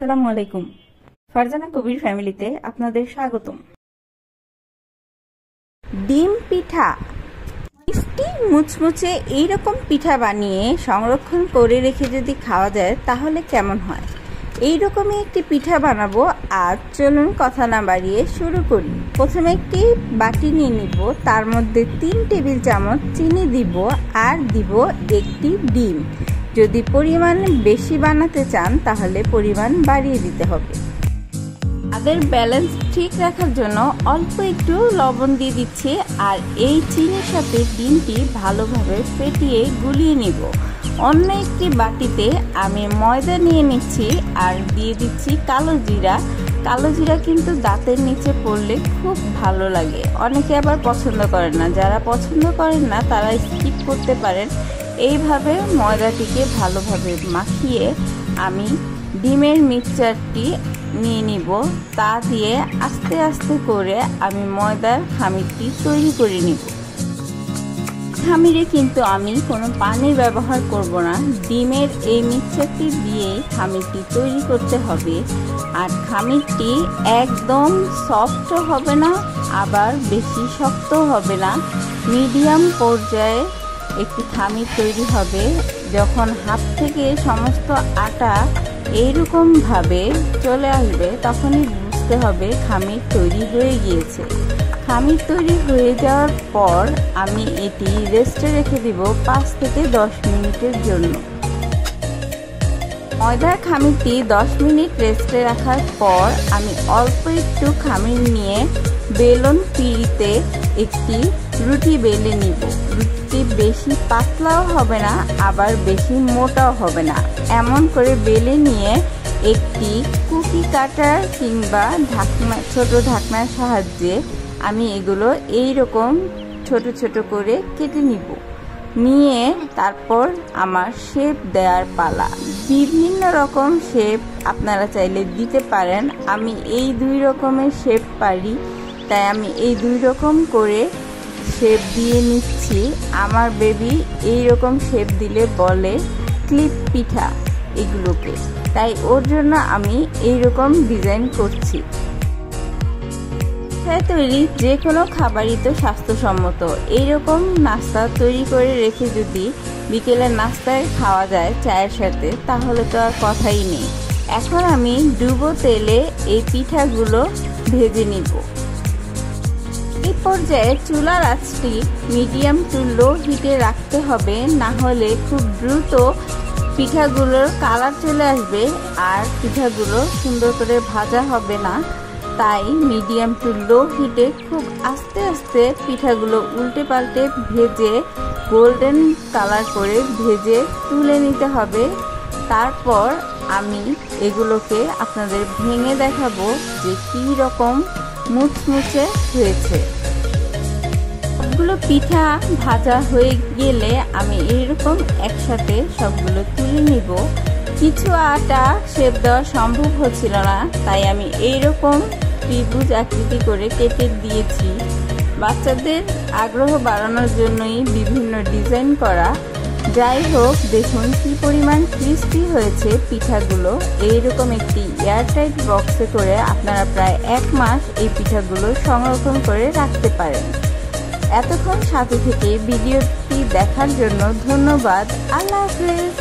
আসসালামু আলাইকুম। ফারজানা কবির ফ্যামিলিতে আপনাদের স্বাগতম। ডিম পিঠা, মিষ্টি মুচমুচে এইরকম পিঠা বানিয়ে সংরক্ষণ করে রেখে যদি খাওয়া যায় তাহলে কেমন হয়? এইরকমই একটি পিঠা বানাবো আজ। চলুন কথা না বাড়িয়ে শুরু করি। প্রথমে একটি বাটি নিয়ে নিব, তার মধ্যে 3 টেবিল চামচ চিনি দিব আর দিব একটি ডিম। যদি পরিমাণ বেশি বানাতে চান তাহলে পরিমাণ বাড়িয়ে দিতে হবে। তাদের ব্যালেন্স ঠিক রাখার জন্য অল্প একটু লবণ দিয়ে দিচ্ছি আর এই চিনির সাথে ডিমটি ভালোভাবে ফেটিয়ে গুলিয়ে নিব। অন্য একটি বাটিতে আমি ময়দা নিয়ে নিচ্ছি আর দিয়ে দিচ্ছি কালো জিরা। কালো জিরা কিন্তু দাঁতের নিচে পড়লে খুব ভালো লাগে, অনেকে আবার পছন্দ করেন না। যারা পছন্দ করেন না তারা স্কিপ করতে পারেন। এইভাবে ময়দাটিকে ভালোভাবে মাখিয়ে আমি ডিমের মিক্সচারটি নিয়ে নিব। তা দিয়ে আস্তে আস্তে করে আমি ময়দার খামিরটি তৈরি করে নিব। খামিরে কিন্তু আমি কোনো পানির ব্যবহার করব না, ডিমের এই মিক্সচারটি দিয়েই খামিরটি তৈরি করতে হবে। আর খামিরটি একদম সফট হবে না, আবার বেশি শক্ত হবে না, মিডিয়াম পর্যায়ে একটি খামির তৈরি হবে। যখন হাত থেকে সমস্ত আটা এইরকম ভাবে চলে আসবে তখনই বুঝতে হবে খামির তৈরি হয়ে গিয়েছে। খামির তৈরি হয়ে যাওয়ার পর আমি এটি রেস্টে রেখে দিব 5 থেকে 10 মিনিটের জন্য। ময়দার খামিরটি 10 মিনিট রেস্টে রাখার পর আমি অল্প একটু খামির নিয়ে বেলন পিঁড়িতে একটি রুটি বেলে নিব। রুটিটি বেশি পাতলাও হবে না, আবার বেশি মোটাও হবে না। এমন করে বেলে নিয়ে একটি কুকি কাটার কিংবা ঢাকনা, ছোট ঢাকনার সাহায্যে আমি এগুলো এইরকম ছোট ছোট করে কেটে নিব। নিয়ে তারপর আমার শেপ দেওয়ার পালা। বিভিন্ন রকম শেপ আপনারা চাইলে দিতে পারেন। আমি এই 2 রকমের শেপ পারি, তাই আমি এই 2 রকম করে শেপ দিয়ে নিচ্ছি। আমার বেবি এই রকম শেপ দিলে বলে ক্লিপ পিঠা এগুলোকে, তাই ওর জন্য আমি এই রকম ডিজাইন করছি। তৈরি যে কোনো খাবারই তো স্বাস্থ্যসম্মত। এইরকম নাস্তা তৈরি করে রেখে যদি বিকেলের নাস্তায় খাওয়া যায় চায়ের সাথে তাহলে তো আর কথাই নেই। এখন আমি ডুবো তেলে এই পিঠাগুলো ভেজে নিব। এই পর্যায়ে চুলার আঁচটি মিডিয়াম টু লো হিটে রাখতে হবে, না হলে খুব দ্রুত পিঠাগুলোর কালার চলে আসবে আর পিঠাগুলো সুন্দর করে ভাজা হবে না। তাই মিডিয়াম টু লো হিটে খুব আস্তে আস্তে পিঠাগুলো উল্টে পাল্টে ভেজে গোল্ডেন কালার করে ভেজে তুলে নিতে হবে। তারপর আমি এগুলোকে আপনাদের ভেঙে দেখাবো যে কী রকম মুচমুচে হয়েছে। সবগুলো পিঠা ভাজা হয়ে গেলে আমি এইরকম একসাথে সবগুলো তুলে নিব। কিছু আটা শেপ দেওয়া সম্ভব হচ্ছিল না, তাই আমি এইরকম ত্রিভুজ আকৃতি করে কেটে দিয়েছি। বাচ্চাদের আগ্রহ বাড়ানোর জন্যই বিভিন্ন ডিজাইন করা। যাই হোক, দেখুন কি পরিমাণ ক্রিস্পি হয়েছে পিঠাগুলো। এইরকম একটি এয়ারটাইট বক্সে করে আপনারা প্রায় 1 মাস এই পিঠাগুলো সংরক্ষণ করে রাখতে পারেন। এতক্ষণ সাথে থেকে ভিডিওটি দেখার জন্য ধন্যবাদ। আল্লাহ হাফেজ।